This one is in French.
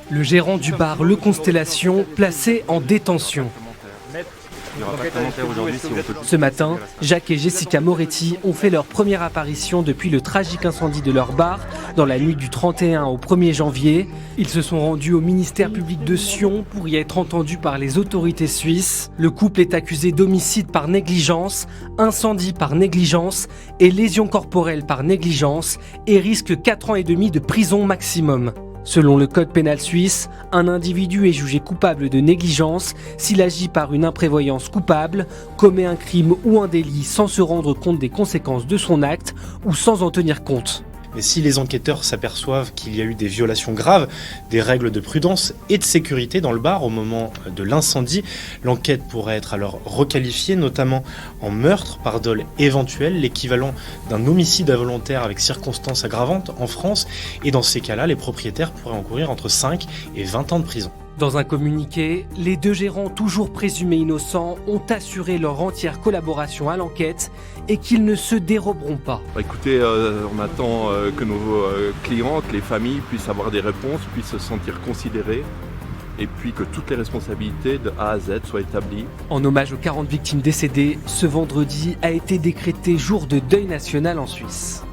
Le gérant du bar Le Constellation, placé en détention. Ce matin, Jacques et Jessica Moretti ont fait leur première apparition depuis le tragique incendie de leur bar dans la nuit du 31 au 1er janvier. Ils se sont rendus au ministère public de Sion pour y être entendus par les autorités suisses. Le couple est accusé d'homicide par négligence, incendie par négligence et lésion corporelle par négligence et risque 4 ans et demi de prison maximum. Selon le code pénal suisse, un individu est jugé coupable de négligence s'il agit par une imprévoyance coupable, commet un crime ou un délit sans se rendre compte des conséquences de son acte ou sans en tenir compte. Mais si les enquêteurs s'aperçoivent qu'il y a eu des violations graves des règles de prudence et de sécurité dans le bar au moment de l'incendie, l'enquête pourrait être alors requalifiée, notamment en meurtre par dol éventuel, l'équivalent d'un homicide involontaire avec circonstances aggravantes en France. Et dans ces cas-là, les propriétaires pourraient encourir entre 5 et 20 ans de prison. Dans un communiqué, les deux gérants toujours présumés innocents ont assuré leur entière collaboration à l'enquête et qu'ils ne se déroberont pas. Écoutez, on attend que nos clients, que les familles puissent avoir des réponses, puissent se sentir considérés et puis que toutes les responsabilités de A à Z soient établies. En hommage aux 40 victimes décédées, ce vendredi a été décrété jour de deuil national en Suisse.